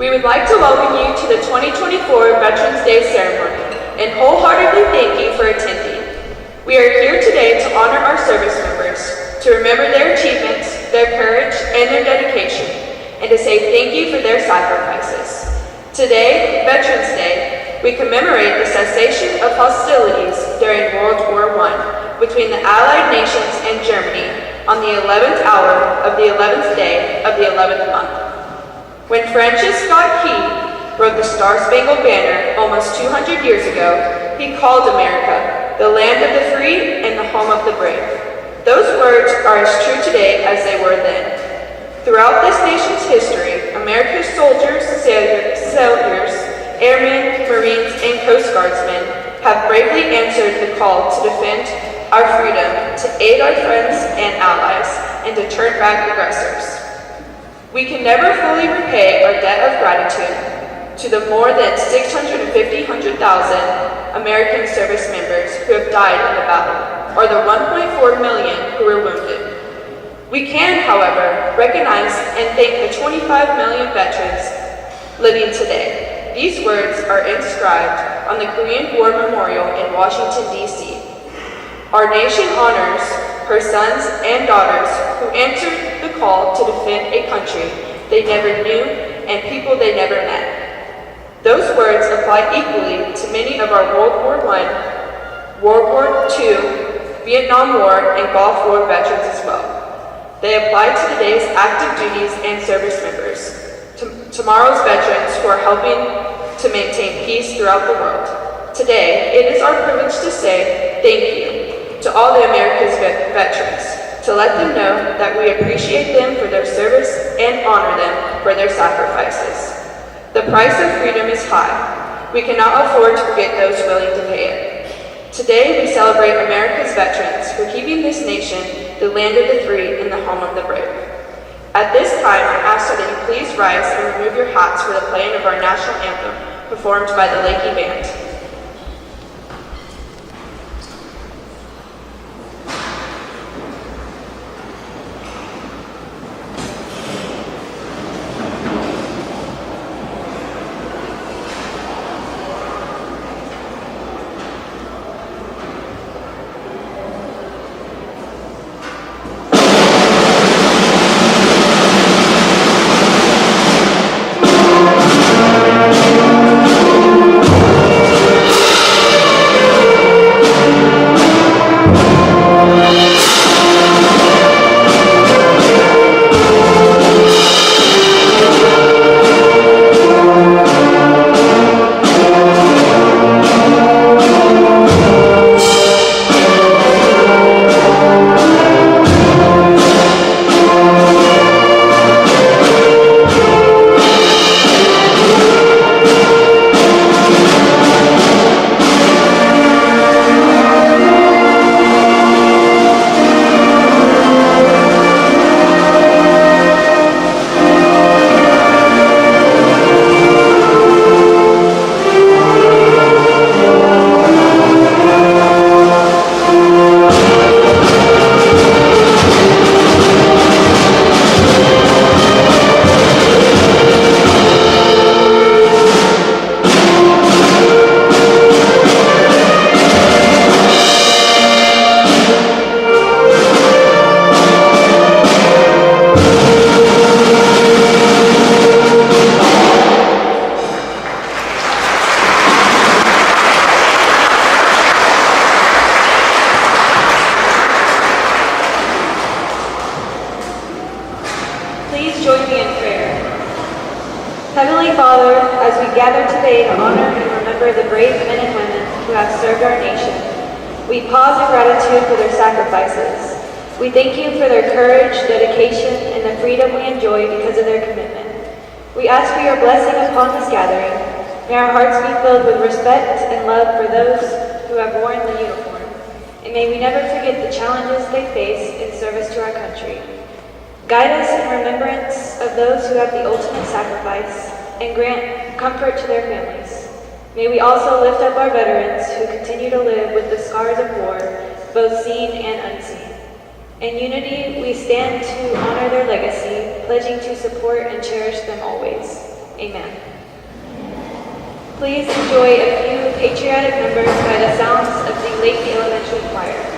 We would like to welcome you to the 2024 Veterans Day ceremony and wholeheartedly thank you for attending. We are here today to honor our service members, to remember their achievements, their courage, and their dedication, and to say thank you for their sacrifices. Today, Veterans Day, we commemorate the cessation of hostilities during World War I between the Allied nations and Germany on the 11th hour of the 11th day of the 11th month. When Francis Scott Key wrote the Star-Spangled Banner almost 200 years ago, he called America the land of the free and the home of the brave. Those words are as true today as they were then. Throughout this nation's history, America's soldiers, sailors, airmen, Marines, and Coast Guardsmen have bravely answered the call to defend our freedom, to aid our friends and allies, and to turn back aggressors. We can never fully repay our debt of gratitude to the more than 650,000 American service members who have died in the battle, or the 1.4 million who were wounded. We can, however, recognize and thank the 25 million veterans living today. These words are inscribed on the Korean War Memorial in Washington, D.C. Our nation honors her sons and daughters who answered the call to defend a country they never knew and people they never met. Those words apply equally to many of our World War I, World War II, Vietnam War, and Gulf War veterans as well. They apply to today's active duties and service members, tomorrow's veterans who are helping to maintain peace throughout the world. Today, it is our privilege to say thank you to all the America's veterans, to let them know that we appreciate them for their service and honor them for their sacrifices. The price of freedom is high. We cannot afford to forget those willing to pay it. Today, we celebrate America's veterans for keeping this nation the land of the free and the home of the brave. At this time, I ask that you please rise and remove your hats for the playing of our national anthem, performed by the Leakey Band. Heavenly Father, as we gather today to honor and remember the brave men and women who have served our nation, we pause in gratitude for their sacrifices. We thank you for their courage, dedication, and the freedom we enjoy because of their commitment. We ask for your blessing upon this gathering. May our hearts be filled with respect and love for those who have worn the uniform, and may we never forget the challenges they face in service to our country. Guide us in remembrance of those who have the ultimate sacrifice and grant comfort to their families. May we also lift up our veterans who continue to live with the scars of war, both seen and unseen. In unity, we stand to honor their legacy, pledging to support and cherish them always. Amen. Please enjoy a few patriotic numbers by the sounds of the Leakey Elementary Choir.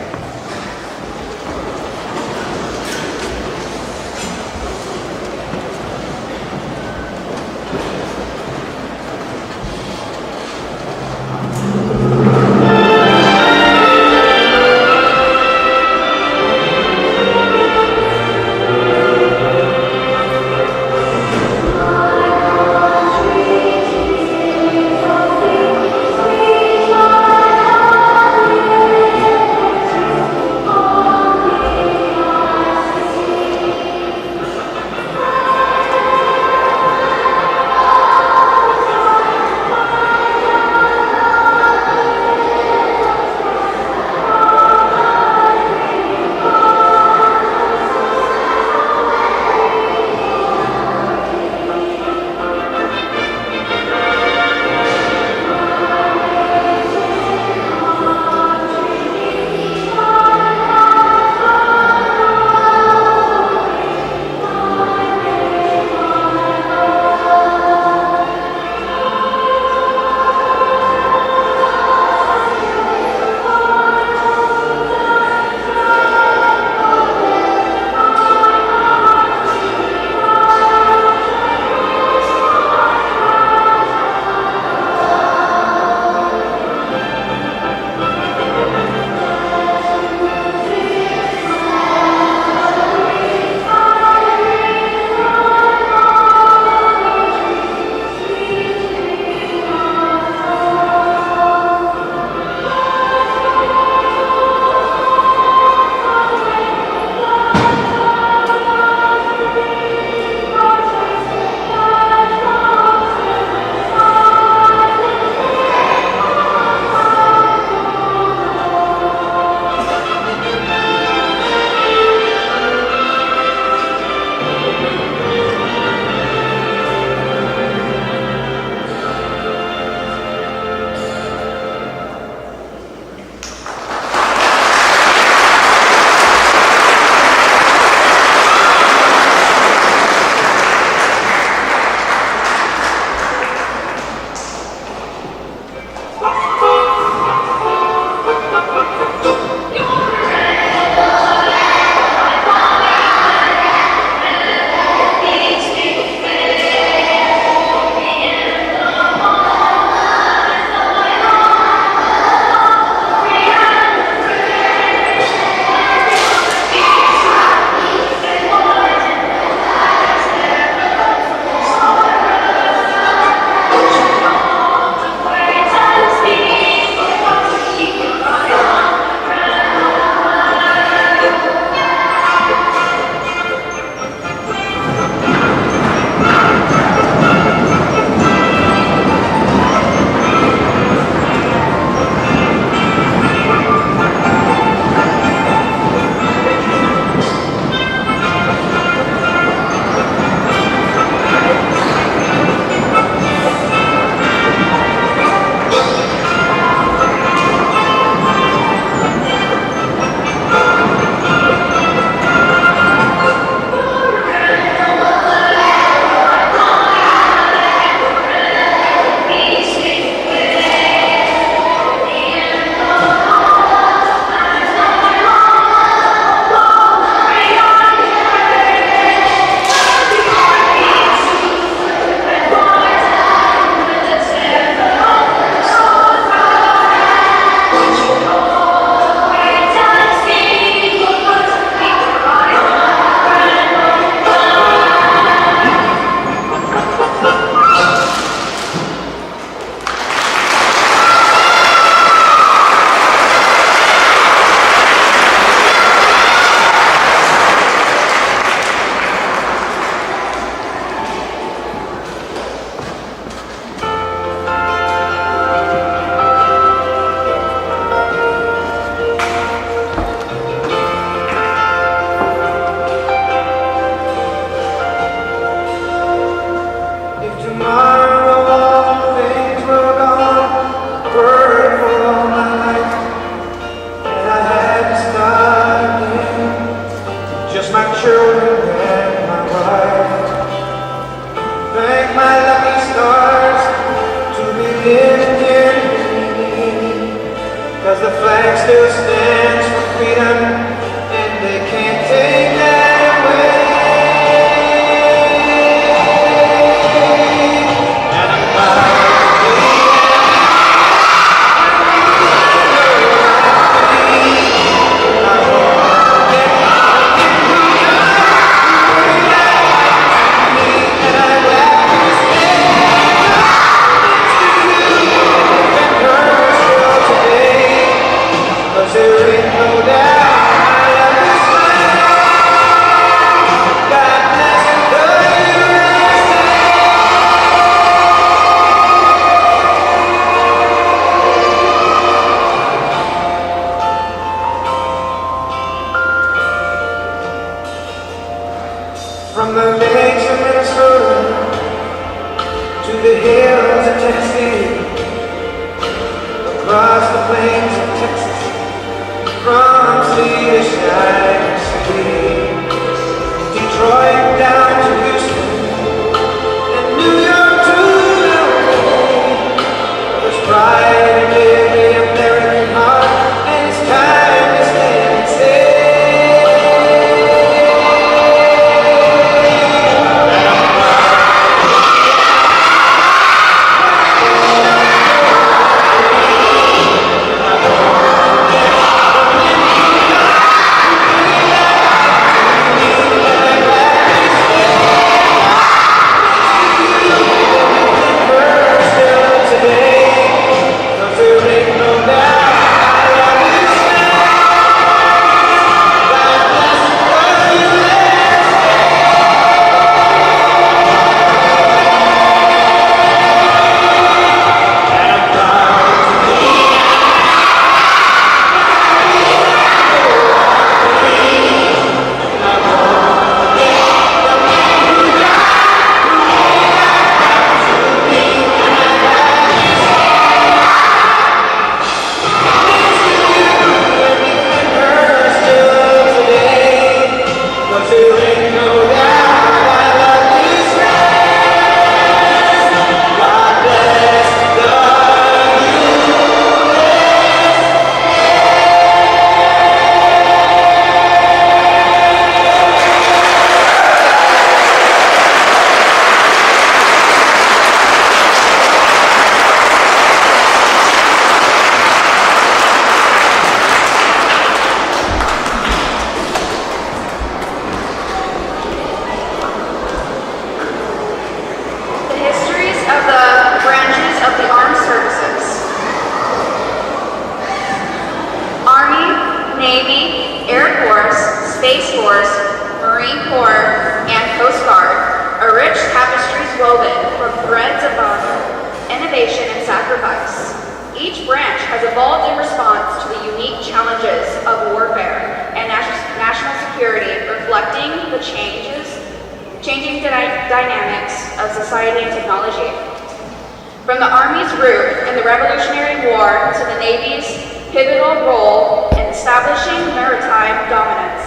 children and my wife. Thank my lucky living dearly, 'cause the flag still stands for freedom, and they can't take that away. And I'm proud to be there ain't no doubt I love this land. God bless the USA. From the lakes of Minnesota to the hills of Tennessee, across the plains of Texas, from sea to shining sea, Detroit down to Houston, and New York to LA. There's pride in every American heart, and it's time to stand and say, innovation, and sacrifice. Each branch has evolved in response to the unique challenges of warfare and national security, reflecting the changing dynamics of society and technology. From the Army's root in the Revolutionary War to the Navy's pivotal role in establishing maritime dominance,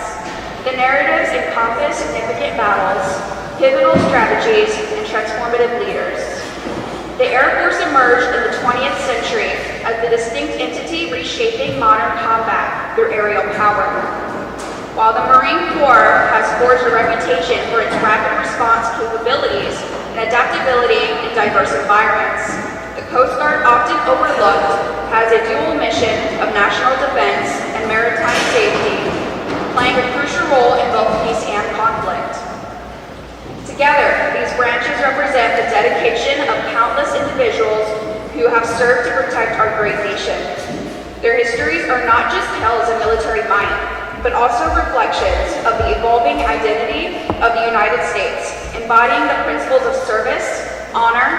the narratives encompass significant battles, pivotal strategies, and transformative leaders. The Air Force emerged in the 20th century as the distinct entity reshaping modern combat through aerial power. While the Marine Corps has forged a reputation for its rapid response capabilities and adaptability in diverse environments, the Coast Guard, often overlooked, has a dual mission of national defense and maritime safety, playing a crucial role in both peace and conflict. Together, these branches represent the dedication of countless individuals who have served to protect our great nation. Their histories are not just tales of military might, but also reflections of the evolving identity of the United States, embodying the principles of service, honor,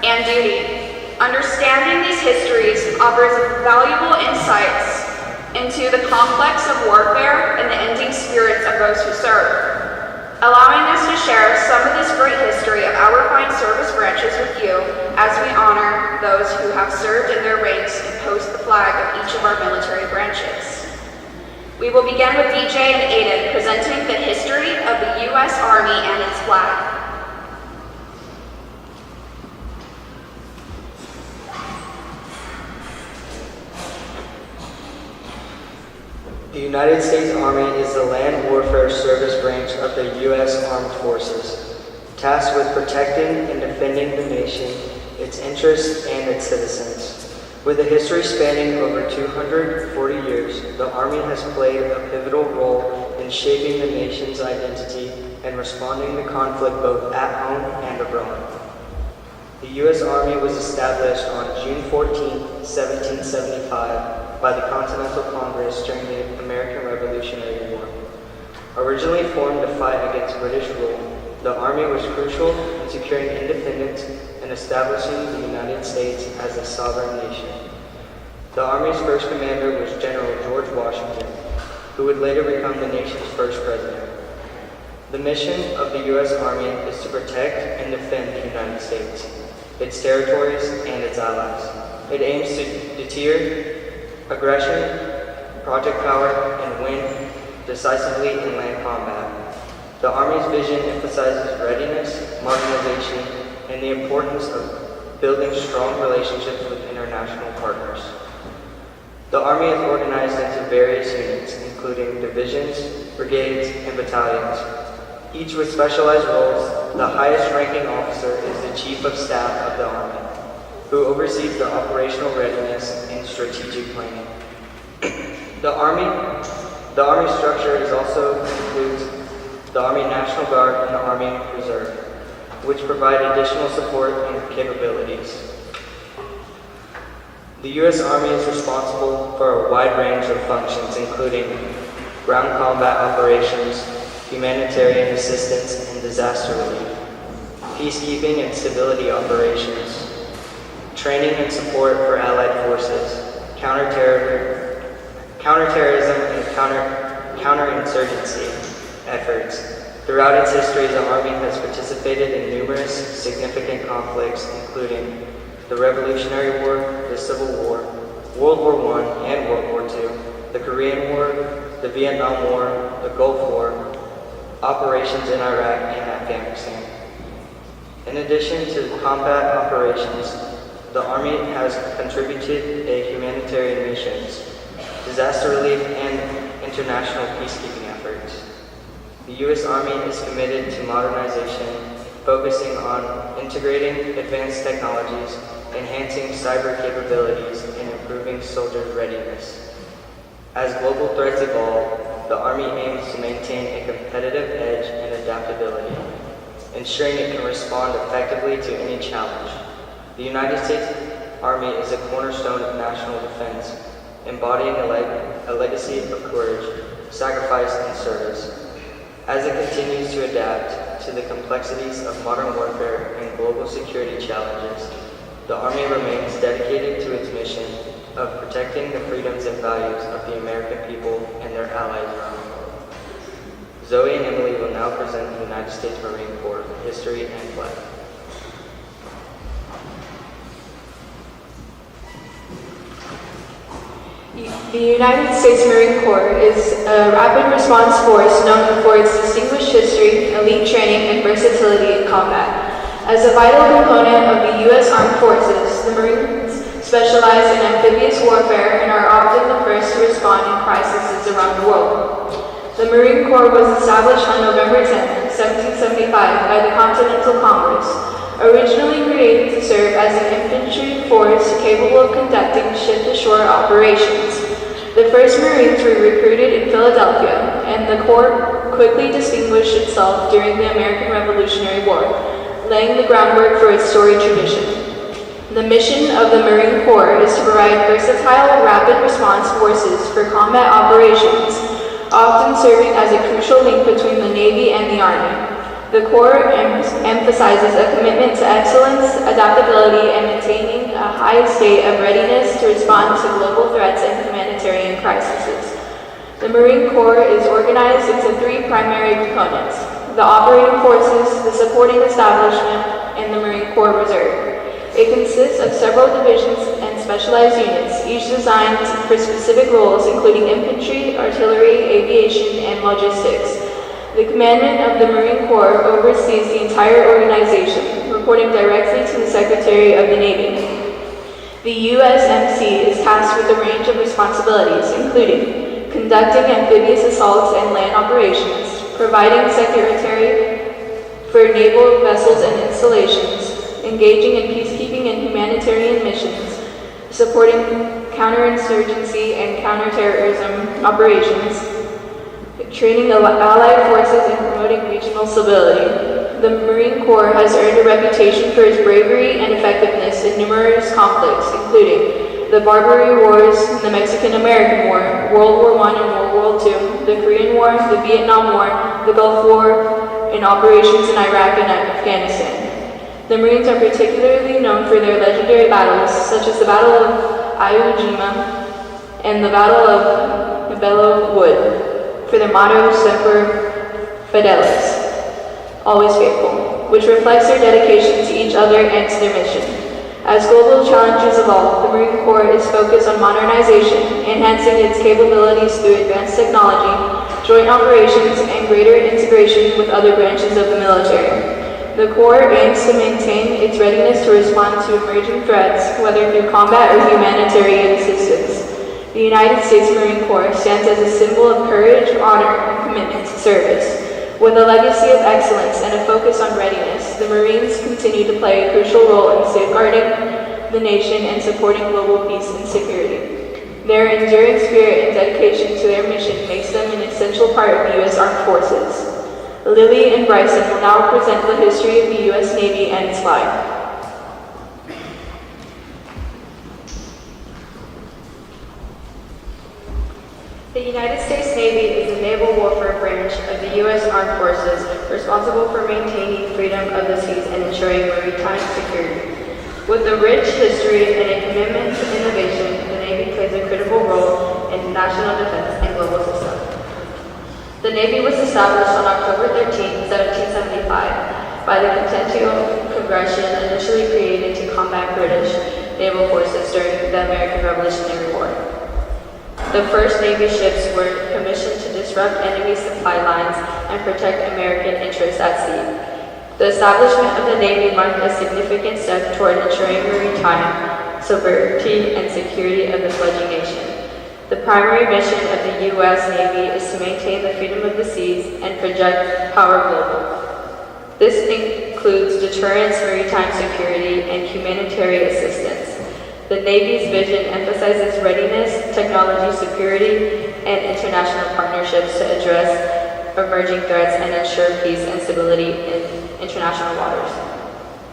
and duty. Understanding these histories offers valuable insights into the complex of warfare and the ending spirits of those who serve, allowing us to share some of this great history of our fine service branches with you as we honor those who have served in their ranks and post the flag of each of our military branches. We will begin with DJ and Aiden presenting the history of the U.S. Army and its flag. United States Army is the land warfare service branch of the U.S. Armed Forces, tasked with protecting and defending the nation, its interests, and its citizens. With a history spanning over 240 years, the Army has played a pivotal role in shaping the nation's identity and responding to conflict both at home and abroad. The U.S. Army was established on June 14, 1775 by the Continental Congress during the American Revolutionary War. Originally formed to fight against British rule, the Army was crucial in securing independence and establishing the United States as a sovereign nation. The Army's first commander was General George Washington, who would later become the nation's first president. The mission of the U.S. Army is to protect and defend the United States, its territories, and its allies. It aims to deter aggression, project power, and win decisively in land combat. The Army's vision emphasizes readiness, modernization, and the importance of building strong relationships with international partners. The Army is organized into various units, including divisions, brigades, and battalions, each with specialized roles. The highest ranking officer is the Chief of Staff of the Army, who oversees the operational readiness and strategic planning. The Army structure also includes the Army National Guard and the Army Reserve, which provide additional support and capabilities. The U.S. Army is responsible for a wide range of functions, including ground combat operations, humanitarian assistance and disaster relief, peacekeeping and stability operations, training and support for allied forces, counterterrorism and counterinsurgency efforts. Throughout its history, the Army has participated in numerous significant conflicts, including the Revolutionary War, the Civil War, World War I and World War II, the Korean War, the Vietnam War, the Gulf War, operations in Iraq and Afghanistan. In addition to combat operations, the Army has contributed to humanitarian missions, disaster relief, and international peacekeeping efforts. The U.S. Army is committed to modernization, focusing on integrating advanced technologies, enhancing cyber capabilities, and improving soldier readiness. As global threats evolve, the Army aims to maintain a competitive edge and adaptability, ensuring it can respond effectively to any challenge. The United States Army is a cornerstone of national defense, embodying a legacy of courage, sacrifice, and service. As it continues to adapt to the complexities of modern warfare and global security challenges, the Army remains dedicated to its mission of protecting the freedoms and values of the American people and their allies around the world. Zoe and Emily will now present the United States Marine Corps history and flag. The United States Marine Corps is a rapid response force known for its distinguished history, elite training, and versatility in combat. As a vital component of the U.S. Armed Forces, the Marines specialize in amphibious warfare and are often the first to respond in crises around the world. The Marine Corps was established on November 10, 1775 by the Continental Congress, originally created to serve as an infantry force capable of conducting ship-to-shore operations. The first Marines were recruited in Philadelphia, and the Corps quickly distinguished itself during the American Revolutionary War, laying the groundwork for its storied tradition. The mission of the Marine Corps is to provide versatile, rapid response forces for combat operations, often serving as a crucial link between the Navy and the Army. The Corps emphasizes a commitment to excellence, adaptability, and maintaining a high state of readiness to respond to global threats and humanitarian crises. The Marine Corps is organized into three primary components: the operating forces, the supporting establishment, and the Marine Corps Reserve. It consists of several divisions and specialized units, each designed for specific roles including infantry, artillery, aviation, and logistics. The commandant of the Marine Corps oversees the entire organization, reporting directly to the Secretary of the Navy. The USMC is tasked with a range of responsibilities, including conducting amphibious assaults and land operations, providing secretary for naval vessels and installations, engaging in peacekeeping and humanitarian missions, supporting counterinsurgency and counterterrorism operations, training allied forces and promoting regional stability. The Marine Corps has earned a reputation for its bravery and effectiveness in numerous conflicts, including the Barbary Wars, the Mexican-American War, World War I and World War II, the Korean War, the Vietnam War, the Gulf War, and operations in Iraq and Afghanistan. The Marines are particularly known for their legendary battles, such as the Battle of Iwo Jima and the Battle of Belleau Wood, for their motto, Semper Fidelis, always faithful, which reflects their dedication to each other and to their mission. As global challenges evolve, the Marine Corps is focused on modernization, enhancing its capabilities through advanced technology, joint operations, and greater integration with other branches of the military. The Corps aims to maintain its readiness to respond to emerging threats, whether through combat or humanitarian assistance. The United States Marine Corps stands as a symbol of courage, honor, and commitment to service. With a legacy of excellence and a focus on readiness, the Marines continue to play a crucial role in safeguarding the nation and supporting global peace and security. Their enduring spirit and dedication to their mission makes them an essential part of the U.S. Armed Forces. Lily and Bryson will now present the history of the U.S. Navy and its flag. The United States Navy is the naval warfare branch of the U.S. Armed Forces, responsible for maintaining freedom of the seas and ensuring maritime security. With a rich history and a commitment to innovation, the Navy plays a critical role in national defense and global systems. The Navy was established on October 13, 1775, by the Continental Congress, initially created to combat British naval forces during the American Revolutionary War. The first Navy ships were commissioned to disrupt enemy supply lines and protect American interests at sea. The establishment of the Navy marked a significant step toward ensuring maritime sovereignty and security of the fledgling nation. The primary mission of the U.S. Navy is to maintain the freedom of the seas and project power global. This includes deterrence, maritime security, and humanitarian assistance. The Navy's vision emphasizes readiness, technology superiority, and international partnerships to address emerging threats and ensure peace and stability in international waters.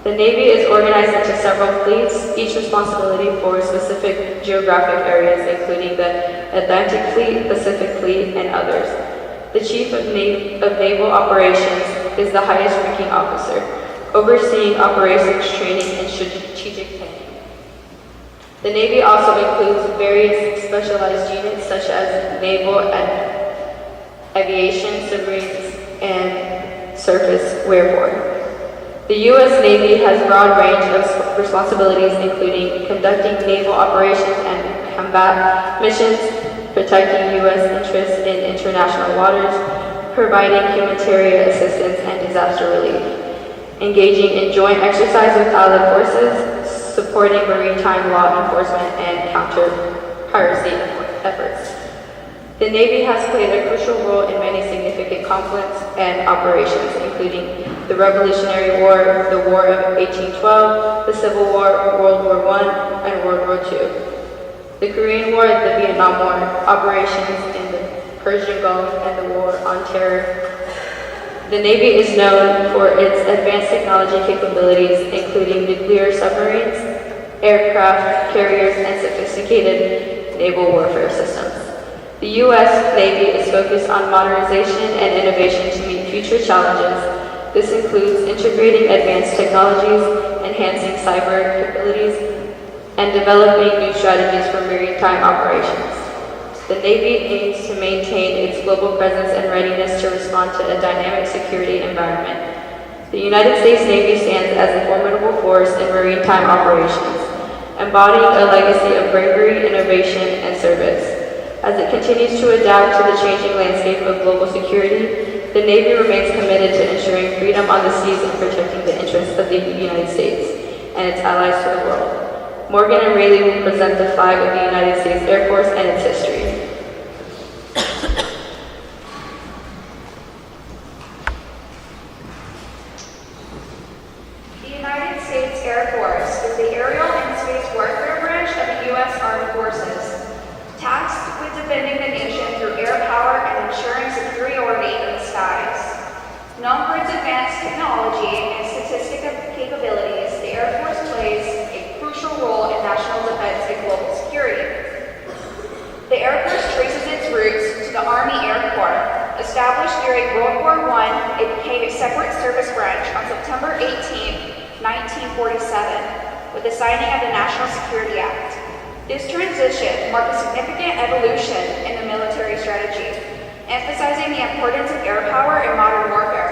The Navy is organized into several fleets, each responsibility for specific geographic areas, including the Atlantic Fleet, Pacific Fleet, and others. The Chief of Naval Operations is the highest-ranking officer, overseeing operations, training, and strategic planning. The Navy also includes various specialized units such as naval and aviation, submarines, and surface warfare. The U.S. Navy has a broad range of responsibilities, including conducting naval operations and combat missions, protecting U.S. interests in international waters, providing humanitarian assistance and disaster relief, engaging in joint exercise with allied forces, supporting maritime law enforcement and counter-piracy efforts. The Navy has played a crucial role in many significant conflicts and operations, including the Revolutionary War, the War of 1812, the Civil War, World War I, and World War II, the Korean War, the Vietnam War, operations in the Persian Gulf, and the War on Terror. The Navy is known for its advanced technology capabilities, including nuclear submarines, aircraft carriers, and sophisticated naval warfare systems. The U.S. Navy is focused on modernization and innovation to meet future challenges. This includes integrating advanced technologies, enhancing cyber capabilities, and developing new strategies for maritime operations. The Navy aims to maintain its global presence and readiness to respond to a dynamic security environment. The United States Navy stands as a formidable force in maritime operations, embodying a legacy of bravery, innovation, and service. As it continues to adapt to the changing landscape of global security, the Navy remains committed to ensuring freedom on the seas and protecting the interests of the United States and its allies to the world. Morgan and Rayleigh will present the flag of the United States Air Force and its history. Known for its advanced technology and statistical capabilities, the Air Force plays a crucial role in national defense and global security. The Air Force traces its roots to the Army Air Corps. Established during World War I, it became a separate service branch on September 18, 1947, with the signing of the National Security Act. This transition marked a significant evolution in the military strategy, emphasizing the importance of air power in modern warfare.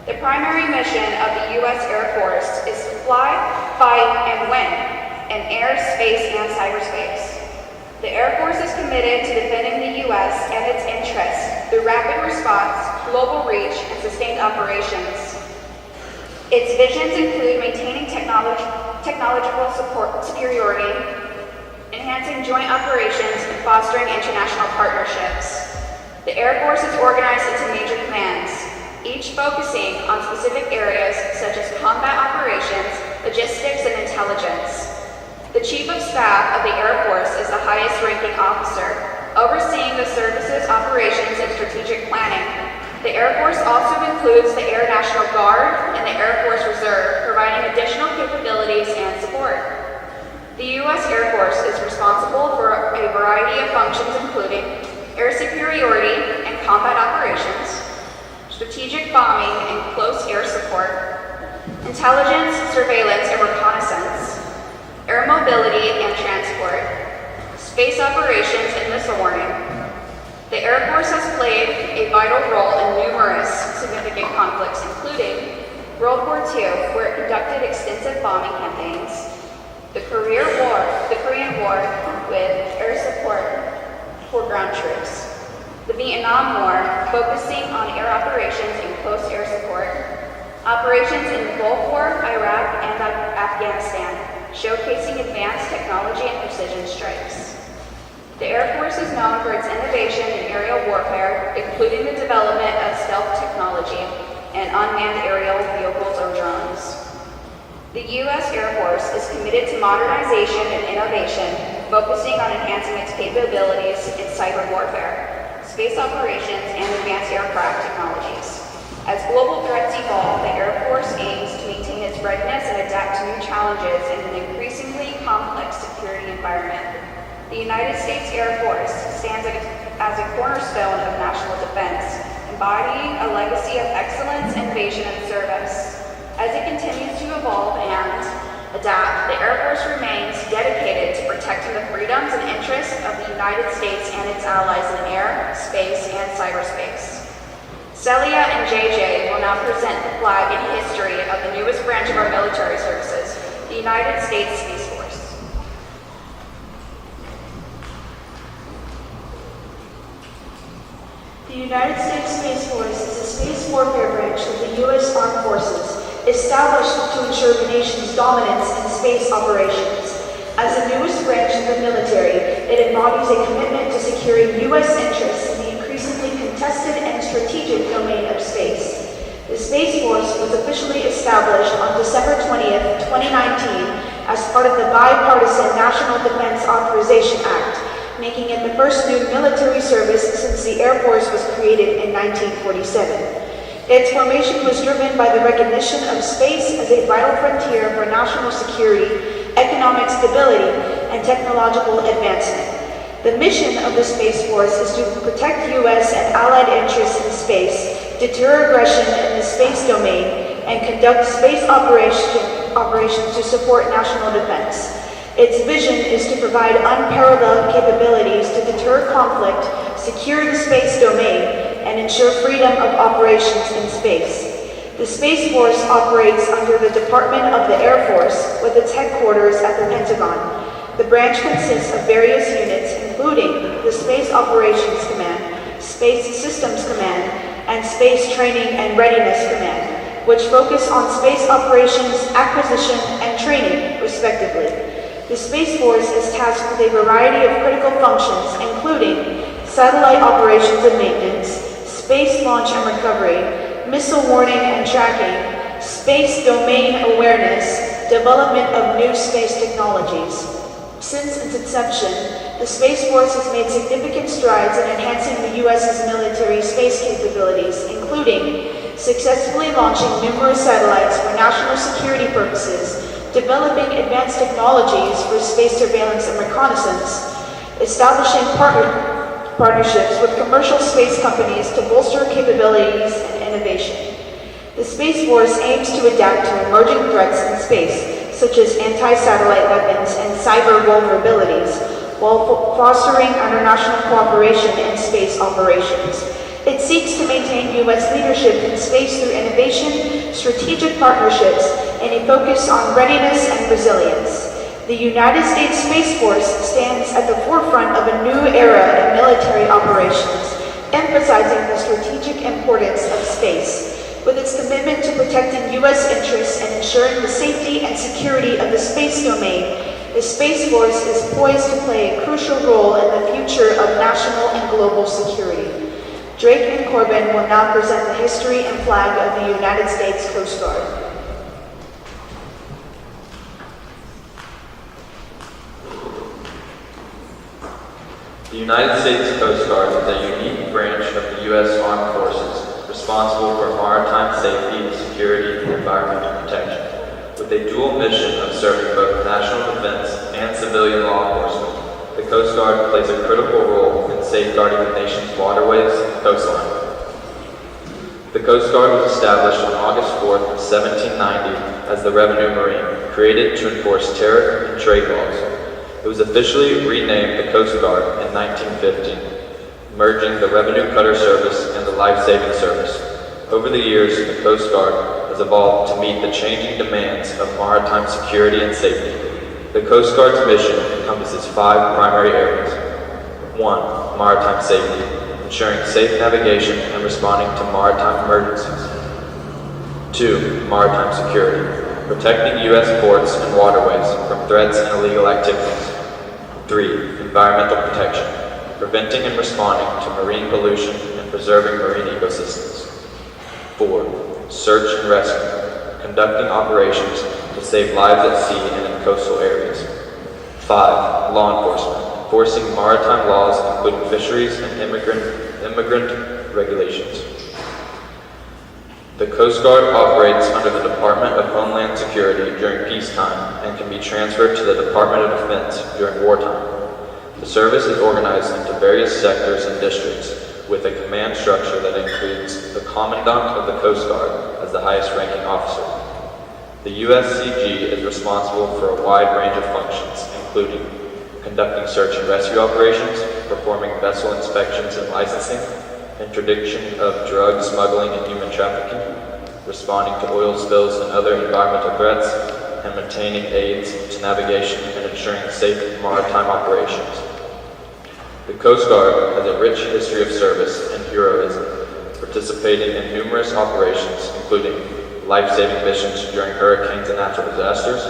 The primary mission of the U.S. Air Force is to fly, fight, and win in air, space, and cyberspace. The Air Force is committed to defending the U.S. and its interests through rapid response, global reach, and sustained operations. Its visions include maintaining technological superiority, enhancing joint operations, and fostering international partnerships. The Air Force is organized into major commands, each focusing on specific areas such as combat operations, logistics, and intelligence. The Chief of Staff of the Air Force is the highest-ranking officer, overseeing the service's operations and strategic planning. The Air Force also includes the Air National Guard and the Air Force Reserve, providing additional capabilities and support. The U.S. Air Force is responsible for a variety of functions including air superiority and combat operations, strategic bombing and close air support, intelligence, surveillance, and reconnaissance, air mobility and transport, space operations and missile warning. The Air Force has played a vital role in numerous significant conflicts, including World War II, where it conducted extensive bombing campaigns, the Korean War with air support for ground troops, the Vietnam War, focusing on air operations and close air support, operations in the Gulf War, Iraq, and Afghanistan, showcasing advanced technology and precision strikes. The Air Force is known for its innovation in aerial warfare, including the development of stealth technology and unmanned aerial vehicles or drones. The U.S. Air Force is committed to modernization and innovation, focusing on enhancing its capabilities in cyber warfare, space operations, and advanced aircraft technologies. As global threats evolve, the Air Force aims to maintain its readiness and adapt to new challenges in an increasingly complex security environment. The United States Air Force stands as a cornerstone of national defense, embodying a legacy of excellence, innovation, and service. As it continues to evolve and adapt, the Air Force remains dedicated to protecting the freedoms and interests of the United States and its allies in air, space, and cyberspace. Celia and JJ will now present the flag and history of the newest branch of our military services, the United States Space Force. The United States Space Force is a space warfare branch of the U.S. Armed Forces, established to ensure the nation's dominance in space operations. As the newest branch of the military, it embodies a commitment to securing U.S. interests in the increasingly contested and strategic domain of space. The Space Force was officially established on December 20th, 2019 as part of the bipartisan National Defense Authorization Act, making it the first new military service since the Air Force was created in 1947. Its formation was driven by the recognition of space as a vital frontier for national security, economic stability, and technological advancement. The mission of the Space Force is to protect U.S. and allied interests in space, deter aggression in the space domain, and conduct space operations to support national defense. Its vision is to provide unparalleled capabilities to deter conflict, secure the space domain, and ensure freedom of operations in space. The Space Force operates under the Department of the Air Force, with its headquarters at the Pentagon. The branch consists of various units, including the Space Operations Command, Space Systems Command, and Space Training and Readiness Command, which focus on space operations, acquisition, and training, respectively. The Space Force is tasked with a variety of critical functions, including satellite operations and maintenance, space launch and recovery, missile warning and tracking, space domain awareness, development of new space technologies. Since its inception, the Space Force has made significant strides in enhancing the U.S.'s military space capabilities, including successfully launching numerous satellites for national security purposes, developing advanced technologies for space surveillance and reconnaissance, establishing partnerships with commercial space companies to bolster capabilities and innovation. The Space Force aims to adapt to emerging threats in space, such as anti-satellite weapons and cyber vulnerabilities, while fostering international cooperation in space operations. It seeks to maintain U.S. leadership in space through innovation, strategic partnerships, and a focus on readiness and resilience. The United States Space Force stands at the forefront of a new era in military operations, emphasizing the strategic importance of space. With its commitment to protecting U.S. interests and ensuring the safety and security of the space domain, the Space Force is poised to play a crucial role in the future of national and global security. Drake and Corbin will now present the history and flag of the United States Coast Guard. The United States Coast Guard is a unique branch of the U.S. Armed Forces, responsible for maritime safety, security, and environmental protection. With a dual mission of serving both national defense and civilian law enforcement, the Coast Guard plays a critical role in safeguarding the nation's waterways and coastline. The Coast Guard was established on August 4, 1790 as the Revenue Marine, created to enforce tariff and trade laws. It was officially renamed the Coast Guard in 1915, merging the Revenue Cutter Service and the Life Saving Service. Over the years, the Coast Guard has evolved to meet the changing demands of maritime security and safety. The Coast Guard's mission encompasses 5 primary areas. 1. Maritime safety, ensuring safe navigation and responding to maritime emergencies. 2. Maritime security, protecting U.S. ports and waterways from threats and illegal activities. 3. Environmental protection, preventing and responding to marine pollution and preserving marine ecosystems. 4. Search and rescue, conducting operations to save lives at sea and in coastal areas. 5. Law enforcement, enforcing maritime laws including fisheries and immigrant regulations. The Coast Guard operates under the Department of Homeland Security during peacetime and can be transferred to the Department of Defense during wartime. The service is organized into various sectors and districts, with a command structure that includes the Commandant of the Coast Guard as the highest ranking officer. The USCG is responsible for a wide range of functions, including conducting search and rescue operations, performing vessel inspections and licensing, interdiction of drug smuggling and human trafficking, responding to oil spills and other environmental threats, and maintaining aids to navigation and ensuring safe maritime operations. The Coast Guard has a rich history of service and heroism, participating in numerous operations, including life-saving missions during hurricanes and natural disasters,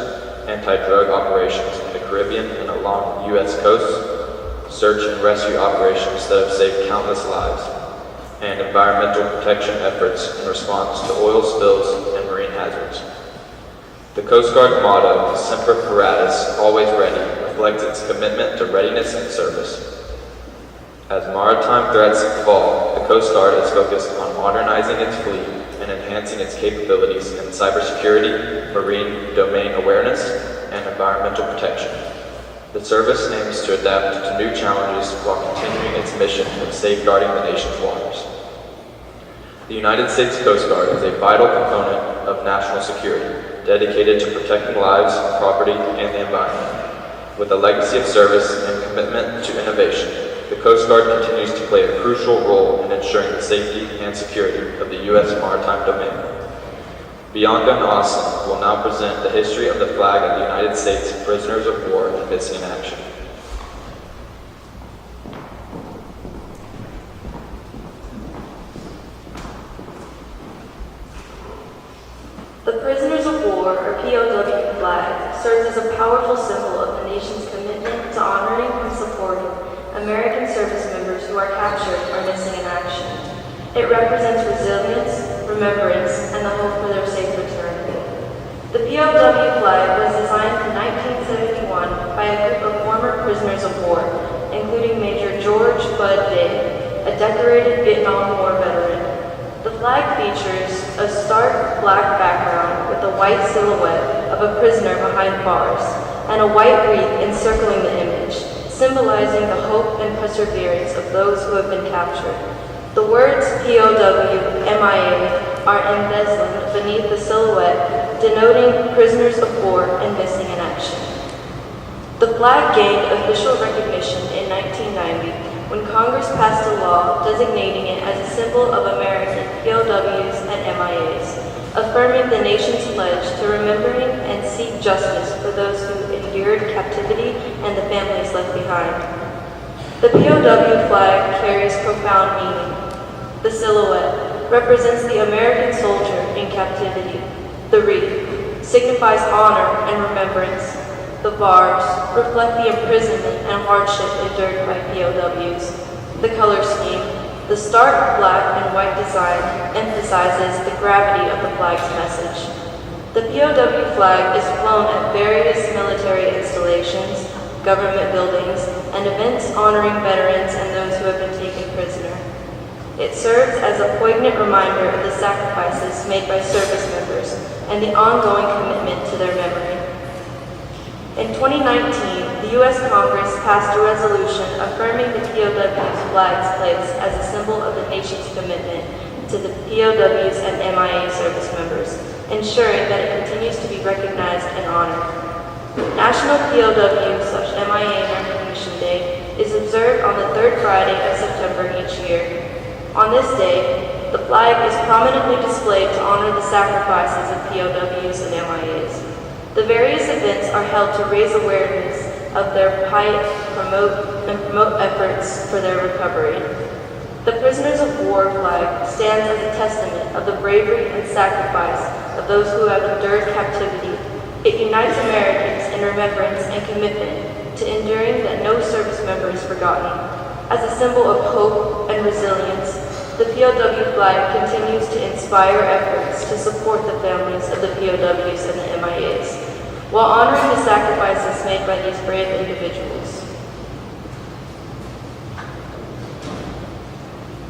anti-drug operations in the Caribbean and along U.S. coasts, search and rescue operations that have saved countless lives, and environmental protection efforts in response to oil spills and marine hazards. The Coast Guard motto, Semper Paratus, always ready, reflects its commitment to readiness and service. As maritime threats evolve, the Coast Guard is focused on modernizing its fleet and enhancing its capabilities in cybersecurity, marine domain awareness, and environmental protection. The service aims to adapt to new challenges while continuing its mission of safeguarding the nation's waters. The United States Coast Guard is a vital component of national security, dedicated to protecting lives, property, and the environment. With a legacy of service and commitment to innovation, the Coast Guard continues to play a crucial role in ensuring the safety and security of the U.S. maritime domain. Bianca and Austin will now present the history of the flag of the United States prisoners of war and missing in action. The Prisoners of War, or POW flag, serves as a powerful symbol of the nation's commitment to honoring and supporting American service members who are captured or missing in action. It represents resilience, remembrance, and the hope for their safe return. The POW flag was designed in 1971 by a group of former prisoners of war, including Major George Bud Day, a decorated Vietnam War veteran. The flag features a stark black background with a white silhouette of a prisoner behind bars and a white wreath encircling the image, symbolizing the hope and perseverance of those who have been captured. The words POW, MIA are embezzled beneath the silhouette, denoting prisoners of war and missing in action. The flag gained official recognition in 1990 when Congress passed a law designating it as a symbol of American POWs and MIAs, affirming the nation's pledge to remembering and seek justice for those who endured captivity and the families left behind. The POW flag carries profound meaning. The silhouette represents the American soldier in captivity. The wreath signifies honor and remembrance. The bars reflect the imprisonment and hardship endured by POWs. The color scheme, the stark black and white design, emphasizes the gravity of the flag's message. The POW flag is flown at various military installations, government buildings, and events honoring veterans and those who have been taken prisoner. It serves as a poignant reminder of the sacrifices made by service members and the ongoing commitment to their memory. In 2019, the U.S. Congress passed a resolution affirming the POW's flag's place as a symbol of the nation's commitment to the POWs and MIA service members, ensuring that it continues to be recognized and honored. National POW/MIA Recognition Day is observed on the third Friday of September each year. On this day, the flag is prominently displayed to honor the sacrifices of POWs and MIAs. The various events are held to raise awareness of their plight and promote efforts for their recovery. The Prisoners of War flag stands as a testament of the bravery and sacrifice of those who have endured captivity. It unites Americans in remembrance and commitment to enduring that no service member is forgotten. As a symbol of hope and resilience, the POW flag continues to inspire efforts to support the families of the POWs and the MIAs, while honoring the sacrifices made by these brave individuals.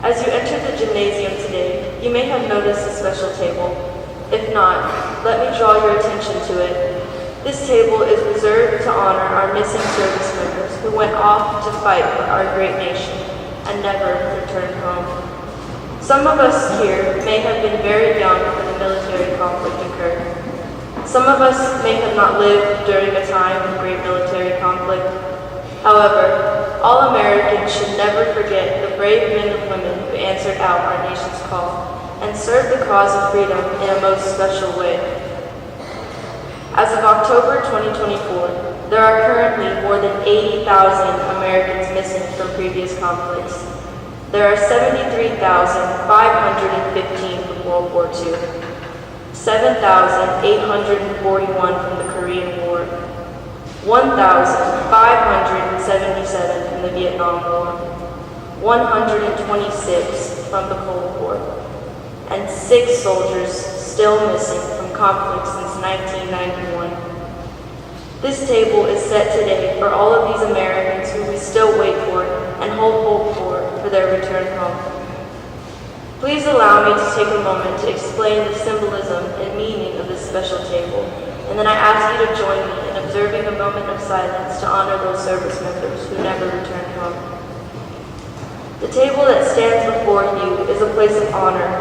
As you enter the gymnasium today, you may have noticed a special table. If not, let me draw your attention to it. This table is reserved to honor our missing service members who went off to fight for our great nation and never returned home. Some of us here may have been very young when the military conflict occurred. Some of us may have not lived during a time of great military conflict. However, all Americans should never forget the brave men and women who answered out our nation's call and served the cause of freedom in a most special way. As of October 2024, there are currently more than 80,000 Americans missing from previous conflicts. There are 73,515 from World War II, 7,841 from the Korean War, 1,577 from the Vietnam War, 126 from the Cold War, and 6 soldiers still missing from conflict since 1991. This table is set today for all of these Americans who we still wait for and hold hope for their return home. Please allow me to take a moment to explain the symbolism and meaning of this special table, and then I ask you to join me in observing a moment of silence to honor those service members who never returned home. The table that stands before you is a place of honor.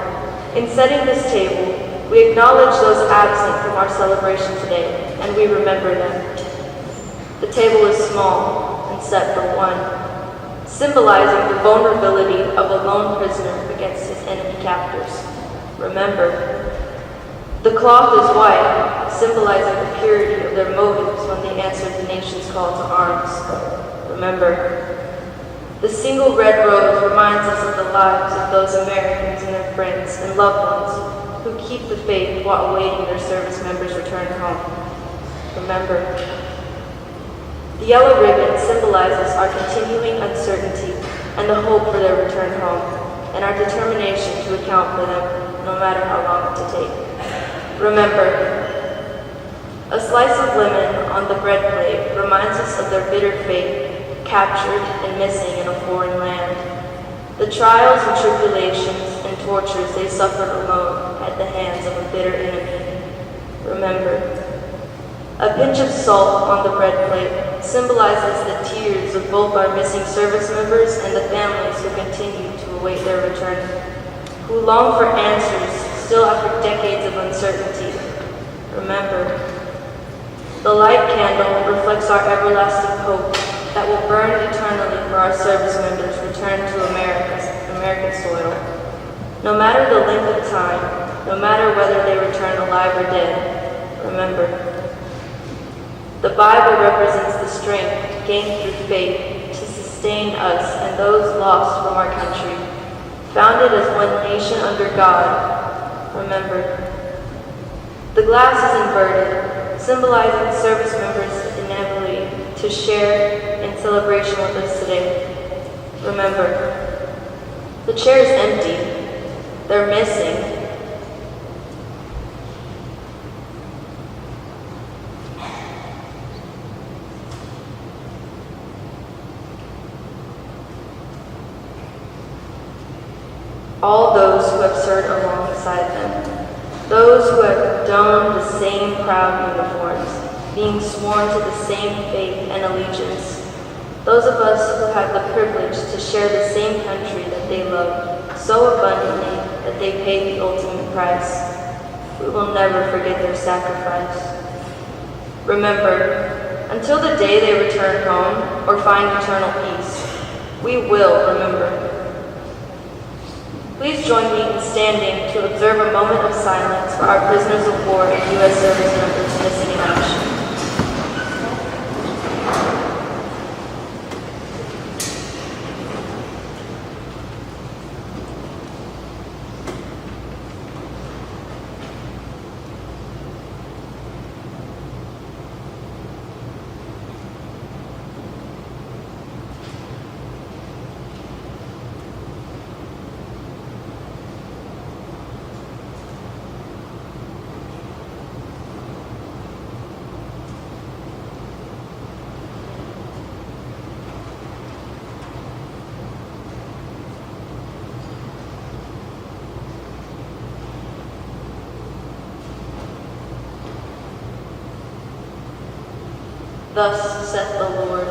In setting this table, we acknowledge those absent from our celebration today, and we remember them. The table is small and set for one, symbolizing the vulnerability of a lone prisoner against his enemy captors. Remember. The cloth is white, symbolizing the purity of their motives when they answered the nation's call to arms. Remember. The single red rose reminds us of the lives of those Americans and their friends and loved ones who keep the faith while awaiting their service members' return home. Remember. The yellow ribbon symbolizes our continuing uncertainty and the hope for their return home, and our determination to account for them, no matter how long it take. Remember, a slice of lemon on the bread plate reminds us of their bitter fate, captured and missing in a foreign land. The trials and tribulations and tortures they suffered alone at the hands of a bitter enemy. Remember, a pinch of salt on the bread plate symbolizes the tears of both our missing service members and the families who continue to await their return, who long for answers still after decades of uncertainty. Remember, the light candle reflects our everlasting hope that will burn eternally for our service members returned to American soil. No matter the length of time, no matter whether they return alive or dead, remember, the Bible represents the strength gained through faith to sustain us and those lost from our country. Founded as one nation under God, remember, the glass is inverted, symbolizing service members' inability to share in celebration with us today. Remember, the chair is empty. They're missing. All those who have served alongside them, those who have donned the same proud uniforms, being sworn to the same faith and allegiance, those of us who have the privilege to share the same country that they love so abundantly that they paid the ultimate price, we will never forget their sacrifice. Remember, until the day they return home or find eternal peace, we will remember. Please join me in standing to observe a moment of silence for our prisoners of war and U.S. service members missing in action. Thus saith the Lord,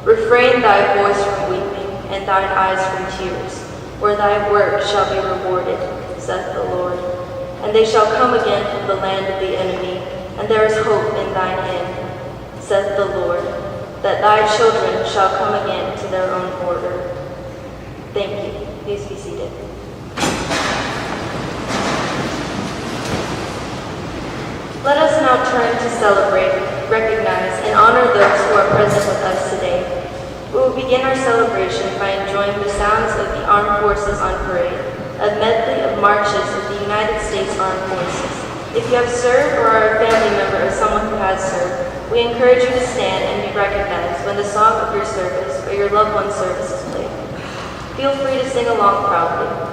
refrain thy voice from weeping, and thine eyes from tears, for thy work shall be rewarded, saith the Lord. And they shall come again from the land of the enemy, and there is hope in thine end, saith the Lord, that thy children shall come again to their own border. Thank you. Please be seated. Let us now turn to celebrate, recognize, and honor those who are present with us today. We will begin our celebration by enjoying the sounds of the Armed Forces on parade, a medley of marches of the United States Armed Forces. If you have served or are a family member of someone who has served, we encourage you to stand and be recognized when the song of your service or your loved one's service is played. Feel free to sing along proudly.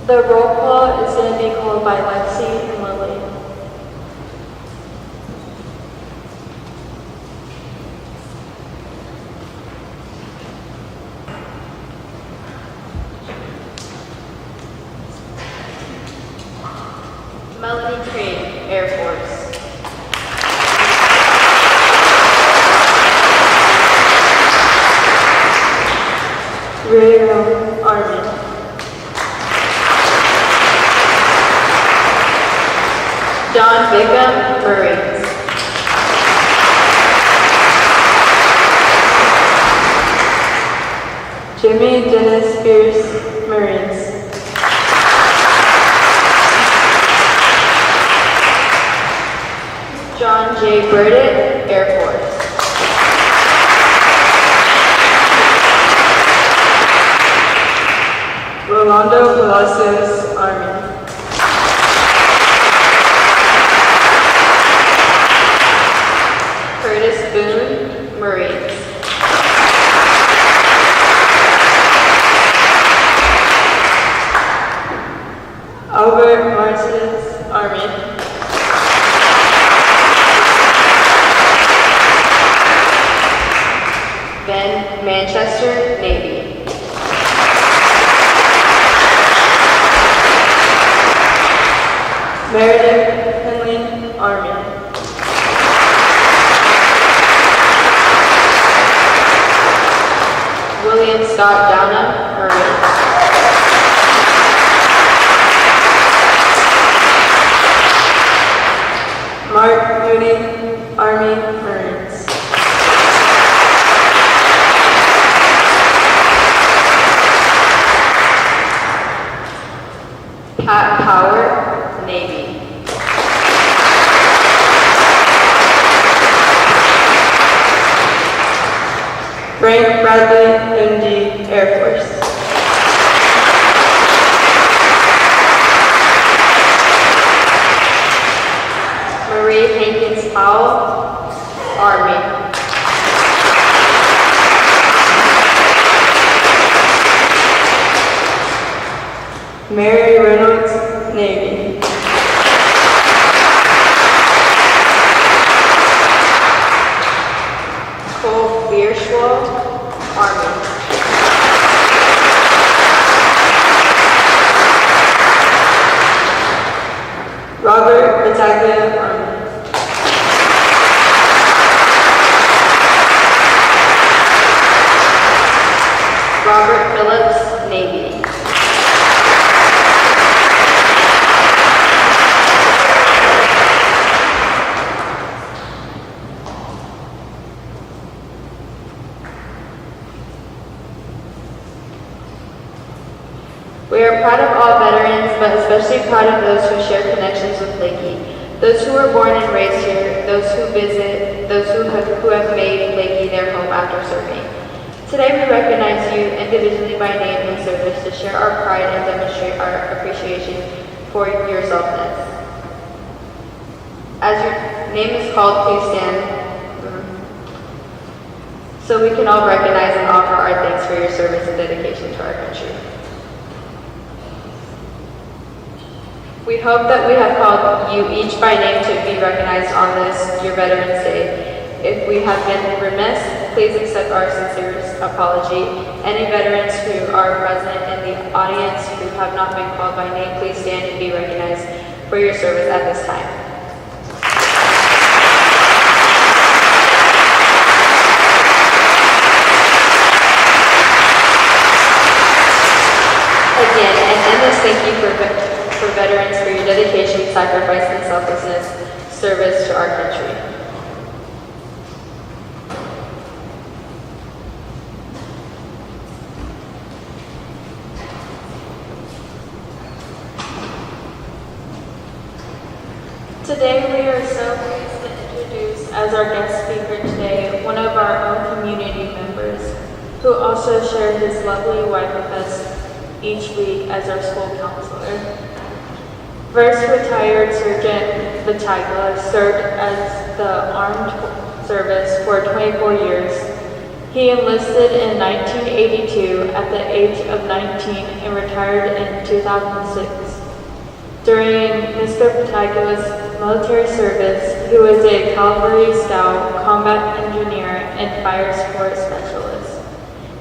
The roll call is going to be called by Lexi and Lily. Melanie Crane, Air Force. Ray Army. John Bickham, Marines. Jimmy Dennis Pierce, Marines. John J. Burdett, Air Force. Rolando Palacios, Army. Curtis Boone, Marines. Albert Martinez, Army. Ben Manchester, Navy. Meredith Henley, Army. William Scott Downham, Marines. Mark Moody, Army, Marines. Pat Power, Navy. Frank Bradley, MD, Air Force. Marie Hankins Powell, Army. Mary Reynolds, Navy. Cole Bierschwald, Army. Robert Battaglia, Army. Robert Phillips, Navy. We are proud of all veterans, but especially proud of those who share connections with Leakey. Those who were born and raised here, those who visit, those who have made Leakey their home after serving. Today we recognize you individually by name and service to share our pride and demonstrate our appreciation for your selflessness. As your name is called, please stand so we can all recognize and offer our thanks for your service and dedication to our country. We hope that we have called you each by name to be recognized on this, your Veterans Day. If we have been remiss, please accept our sincerest apology. Any veterans who are present in the audience who have not been called by name, please stand and be recognized for your service at this time. Again, an endless thank you for veterans for your dedication, sacrifice, and selflessness service to our country. Today we are so pleased to introduce as our guest speaker today one of our own community members who also shared his lovely wife with us each week as our school counselor. First retired Sergeant Battaglia served as the armed service for 24 years. He enlisted in 1982 at the age of 19 and retired in 2006. During Mr. Patagula's military service, he was a cavalry scout, combat engineer, and fire support specialist.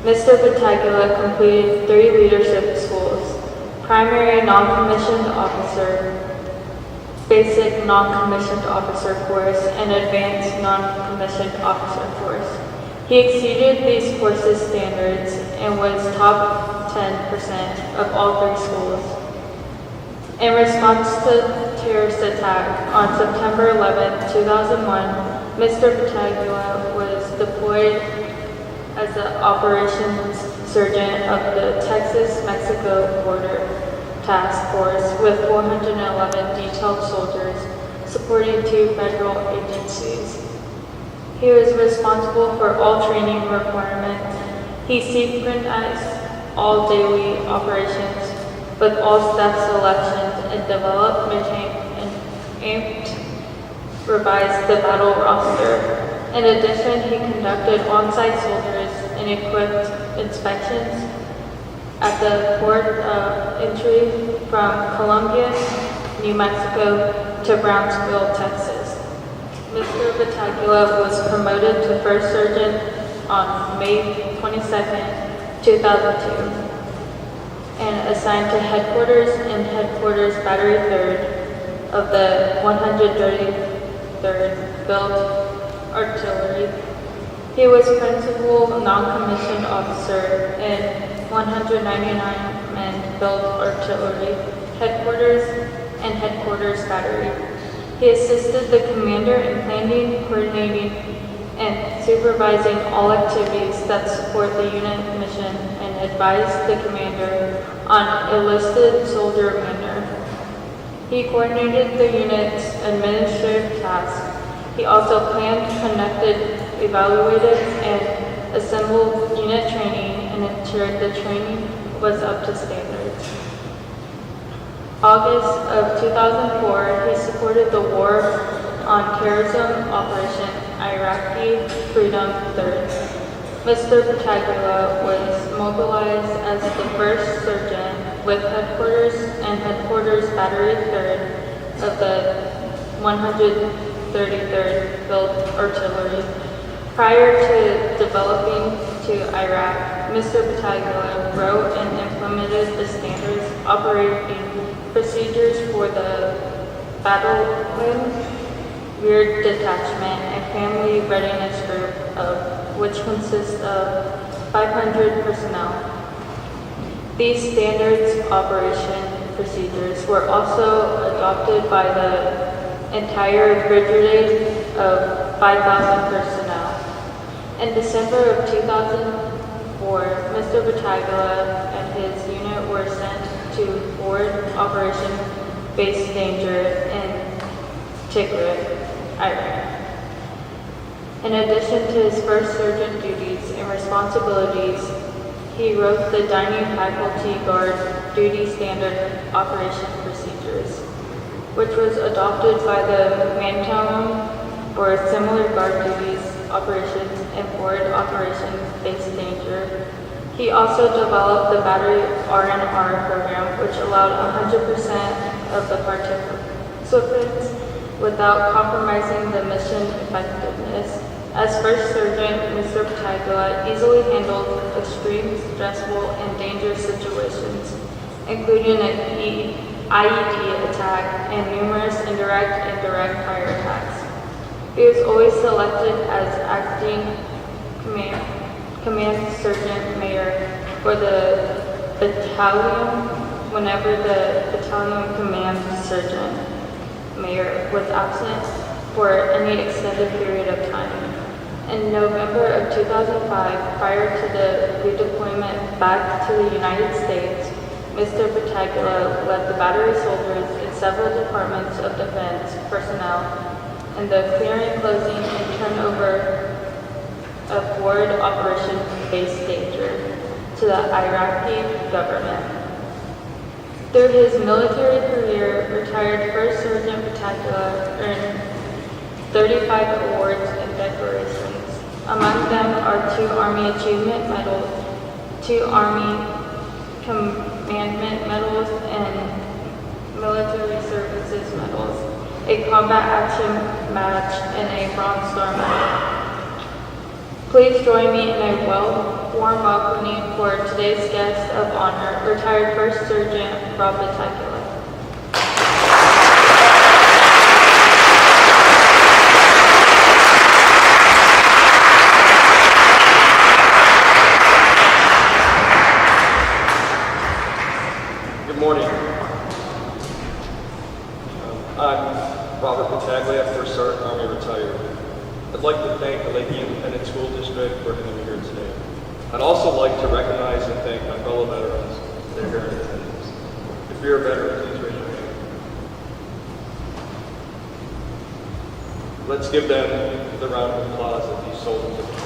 Mr. Patagula completed 3 leadership schools: primary non-commissioned officer, basic non-commissioned officer course, and advanced non-commissioned officer course. He exceeded these courses' standards and was top 10% of all 3 schools. In response to the terrorist attack on September 11, 2001, Mr. Patagula was deployed as the operations sergeant of the Texas-Mexico Border Task Force with 411 detailed soldiers supporting 2 federal agencies. He was responsible for all training requirements. He synchronized all daily operations with all staff selections and developed, maintained, and aimed revised the battle roster. In addition, he conducted on-site soldiers and equipped inspections at the port of entry from Columbia, New Mexico to Brownsville, Texas. Mr. Patagula was promoted to first sergeant on May 22, 2002, and assigned to headquarters and headquarters battery 3rd of the 133rd Field Artillery. He was principal non-commissioned officer in 199 Field Artillery headquarters and headquarters battery. He assisted the commander in planning, coordinating, and supervising all activities that support the unit mission and advised the commander on enlisted soldier manner. He coordinated the unit's administrative tasks. He also planned, conducted, evaluated, and assembled unit training and ensured the training was up to standards. August of 2004, he supported the War on Terrorism Operation Iraqi Freedom 3rd. Mr. Patagula was mobilized as the first sergeant with headquarters and headquarters battery 3rd of the 133rd Field Artillery. Prior to developing to Iraq, Mr. Patagula wrote and implemented the standards operating procedures for the battalion, rear detachment, and family readiness group, which consists of 500 personnel. These standards operation procedures were also adopted by the entire brigade of 5,000 personnel. In December of 2004, Mr. Patagula and his unit were sent to forward Operation Base Danger in Tikrit, Iraq. In addition to his first sergeant duties and responsibilities, he wrote the Dining Faculty Guard Duty Standard Operation Procedures, which was adopted by the Mantown for similar guard duties, operations, and forward Operation Base Danger. He also developed the Battery R&R program, which allowed 100% of the participants without compromising the mission effectiveness. As first sergeant, Mr. Patagula easily handled extreme, stressful, and dangerous situations, including an IED attack and numerous indirect and direct fire attacks. He was always selected as acting command sergeant mayor for the battalion whenever the battalion command sergeant mayor was absent for any extended period of time. In November of 2005, prior to the redeployment back to the United States, Mr. Patagula led the battery soldiers in several departments of defense personnel in the clearing, closing, and turnover of forward Operation Base Danger to the Iraqi government. Through his military career, retired First Sergeant Patagula earned 35 awards and decorations. Among them are 2 Army Achievement Medals, 2 Army Commandment Medals, and Military Services Medals, a Combat Action Match, and a Bronze Star Medal. Please join me in a warm welcoming for today's guest of honor, retired First Sergeant Rob Patriotic. Good morning. I'm Robert Battaglia, First Sergeant Army retired. I'd like to thank the Leakey Independent School District for having me here today. I'd also like to recognize and thank my fellow veterans that are here in attendance. If you're a veteran, please raise your hand. Let's give them the round of applause that these soldiers have done.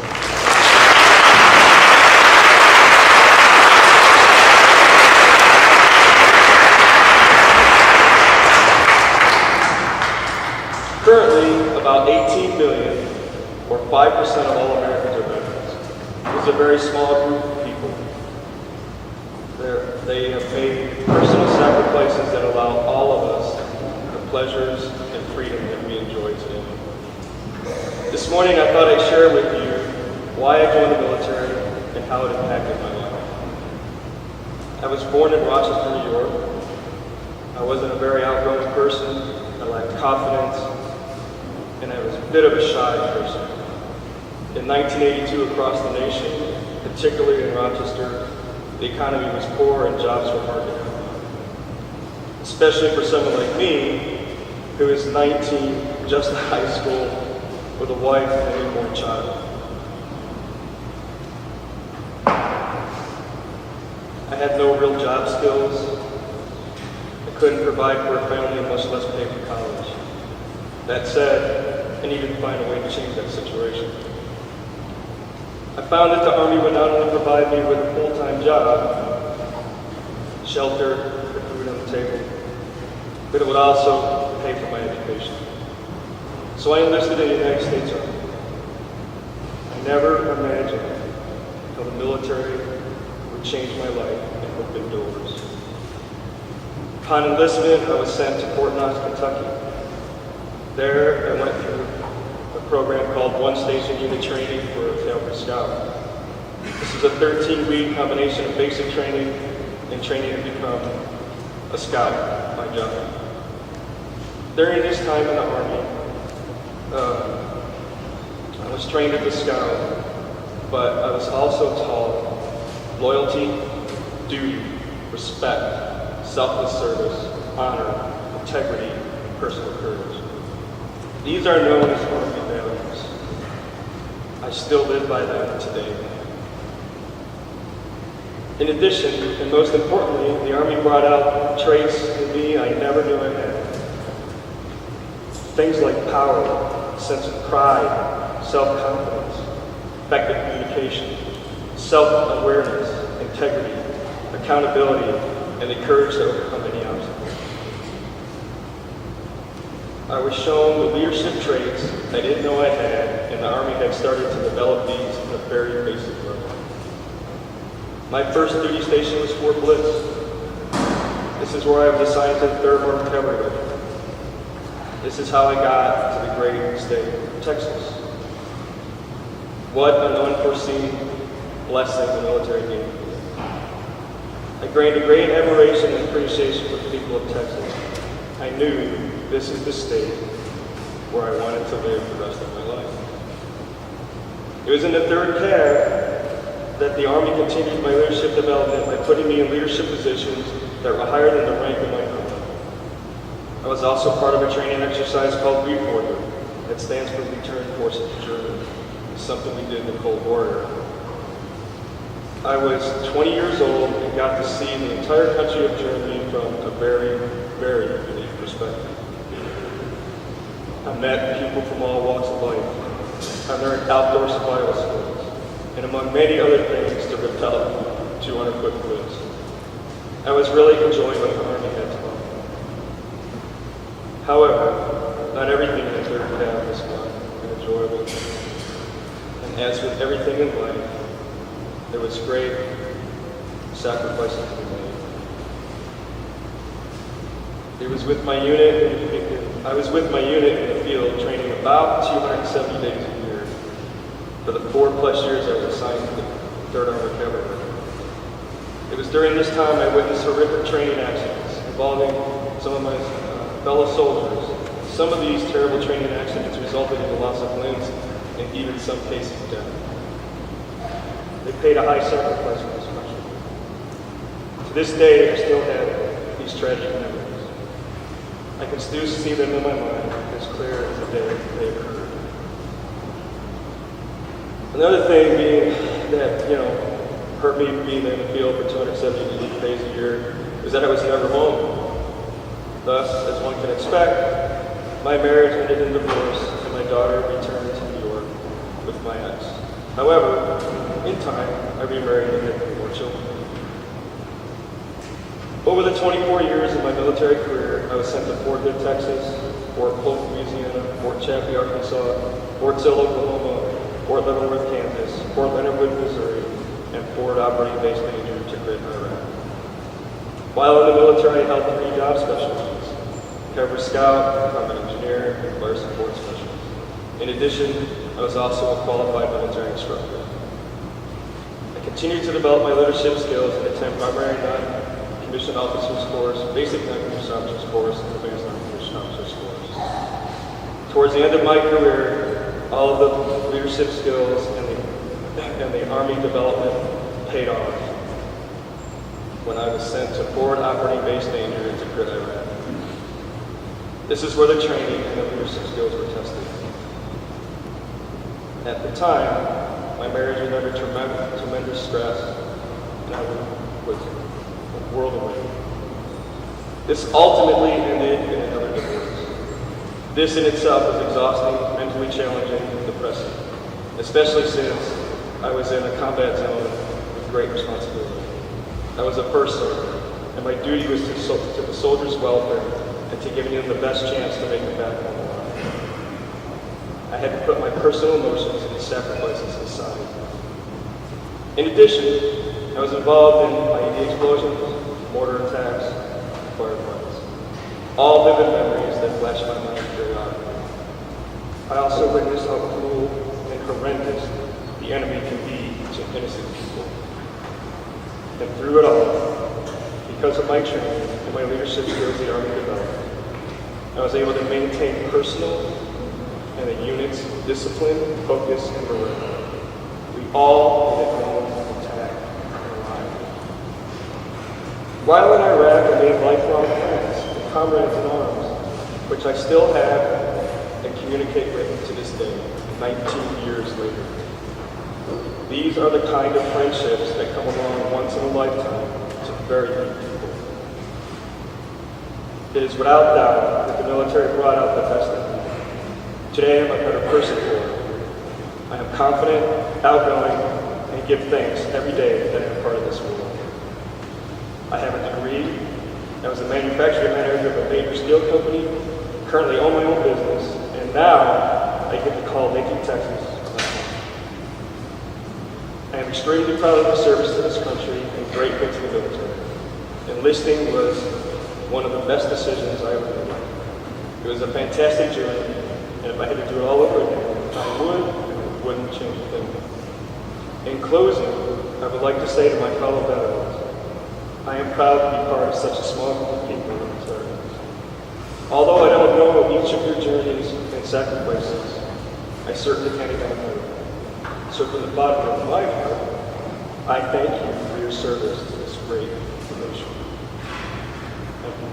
Currently, about 18 million, or 5% of all Americans are veterans. It's a very small group of people. They have made personal sacrifices that allow all of us the pleasures and freedom that we enjoy today. This morning, I thought I'd share with you why I joined the military and how it impacted my life. I was born in Rochester, New York. I wasn't a very outgoing person. I lacked confidence. And I was a bit of a shy person. In 1982, across the nation, particularly in Rochester, the economy was poor and jobs were hard to come by. Especially for someone like me, who is 19, just in high school, with a wife and a newborn child. I had no real job skills. I couldn't provide for a family, much less pay for college. That said, I needed to find a way to change that situation. I found that the Army would not only provide me with a full-time job, shelter, and food on the table, but it would also pay for my education. So I enlisted in the United States Army. I never imagined how the military would change my life and open doors. Upon enlistment, I was sent to Fort Knox, Kentucky. There, I went through a program called One Station Unit Training for a Falcon Scout. This is a 13-week combination of basic training and training to become a scout, my job. During this time in the Army, I was trained as a scout, but I was also taught loyalty, duty, respect, selfless service, honor, integrity, and personal courage. These are known as Army values. I still live by them today. In addition, and most importantly, the Army brought out traits in me I never knew I had. Things like power, sense of pride, self-confidence, effective communication, self-awareness, integrity, accountability, and the courage to overcome any obstacle. I was shown the leadership traits I didn't know I had, and the Army had started to develop these in a very basic level. My first duty station was Fort Bliss. This is where I was assigned to the 3rd Armored Cavalry Regiment. This is how I got to the great state of Texas. What an unforeseen blessing the military gave me. I gained a great admiration and appreciation for the people of Texas. I knew this is the state where I wanted to live the rest of my life. It was in the 3rd Cav that the Army continued my leadership development by putting me in leadership positions that were higher than the rank of my company. I was also part of a training exercise called Reporter, that stands for Return Forces to Germany. It's something we did in the Cold War era. I was 20 years old and got to see the entire country of Germany from a very, very unique perspective. I met people from all walks of life. I learned outdoor survival skills, and among many other things, to rappel 200-foot cliffs. I was really enjoying what the Army had to offer. However, not everything in the 3rd Cav was fun and enjoyable. And as with everything in life, there was great sacrifices to be made. I was with my unit in the field, training about 270 days a year for the 4+ years I was assigned to the 3rd Armored Cavalry. It was during this time I witnessed horrific training accidents involving some of my fellow soldiers. Some of these terrible training accidents resulted in the loss of limbs and even some cases death. They paid a high sacrifice for this country. To this day, I still have these tragic memories. I can still see them in my mind as clear as the day they occurred. Another thing being that, hurt me being in the field for 270 days a year is that I was never home. Thus, as one can expect, my marriage ended in divorce and my daughter returned to New York with my ex. However, in time, I remarried and had 3 more children. Over the 24 years of my military career, I was sent to Fort Hood, Texas, Fort Polk, Louisiana, Fort Chaffee, Arkansas, Fort Sill, Oklahoma, Fort Leavenworth, Kansas, Fort Leonard Wood, Missouri, and Forward Operating Base Manager to Tikrit, Iraq. While in the military, I held 3 job specialties: Cover Scout, Combat Engineer, and Fire Support Specialist. In addition, I was also a qualified military instructor. I continued to develop my leadership skills and attend primary non-commissioned officers course, basic non-commissioned officers course, and advanced non-commissioned officers course. Towards the end of my career, all of the leadership skills and the Army development paid off when I was sent to Forward Operating Base Manager in Tikrit, Iraq. This is where the training and the leadership skills were tested. At the time, my marriage was under tremendous stress, and I was a world away. This ultimately ended in another divorce. This in itself was exhausting, mentally challenging, and depressing, especially since I was in a combat zone with great responsibility. I was a first sergeant, and my duty was to the soldiers' welfare and to giving them the best chance to make it back home alive. I had to put my personal emotions and sacrifices aside. In addition, I was involved in IED explosions, mortar attacks, and firefights. All vivid memories that flash my mind periodically. I also witnessed how cruel and horrendous the enemy can be to innocent people. And through it all, because of my training and my leadership skills the Army developed, I was able to maintain personal and the unit's discipline, focus, and morale. We all made it home intact and alive. While in Iraq, I made lifelong friends and comrades in arms, which I still have and communicate with to this day, 19 years later. These are the kind of friendships that come along once in a lifetime to very few people. It is without doubt that the military brought out the best in me. Today I'm a better person for it. I am confident, outgoing, and give thanks every day that I'm part of this world. I have a degree. I was a manufacturing manager of a major steel company, currently own my own business, and now I get to call Leakey, Texas. I am extremely proud of the service to this country and grateful to the military. Enlisting was one of the best decisions I ever made. It was a fantastic journey, and if I had to do it all over again, I would and wouldn't change a thing. In closing, I would like to say to my fellow veterans, I am proud to be part of such a small group of people in the service. Although I don't know each of your journeys and sacrifices, I certainly can't imagine. So from the bottom of my heart, I thank you for your service to this great nation. Thank you.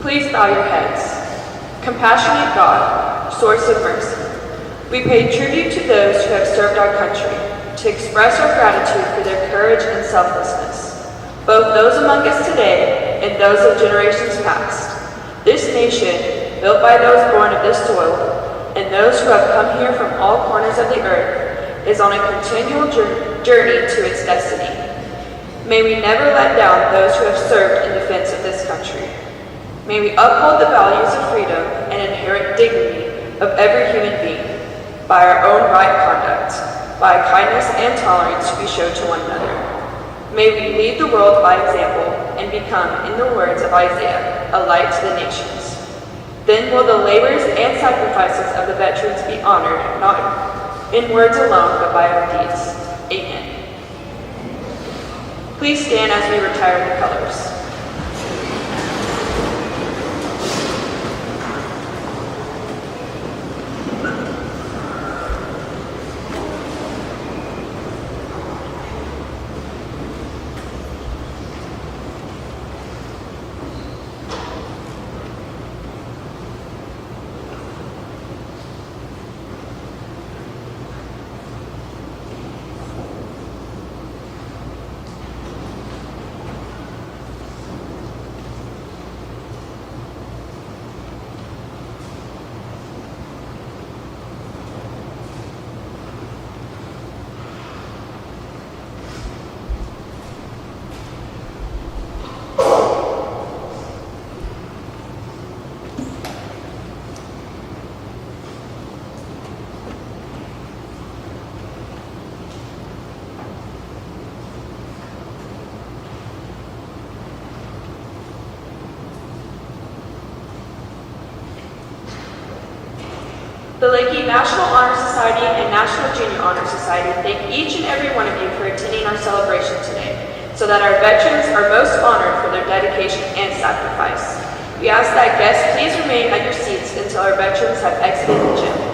Please bow your heads. Compassionate God, source of mercy, we pay tribute to those who have served our country, to express our gratitude for their courage and selflessness, both those among us today and those of generations past. This nation, built by those born of this soil, and those who have come here from all corners of the earth, is on a continual journey to its destiny. May we never let down those who have served in defense of this country. May we uphold the values of freedom and inherent dignity of every human being by our own right conduct, by kindness and tolerance we show to one another. May we lead the world by example and become, in the words of Isaiah, a light to the nations. Then will the labors and sacrifices of the veterans be honored, not in words alone, but by our deeds. Amen. Please stand as we retire the colors. The Leakey National Honor Society and National Junior Honor Society thank each and every one of you for attending our celebration today, so that our veterans are most honored for their dedication and sacrifice. We ask that guests please remain at your seats until our veterans have exited the gym.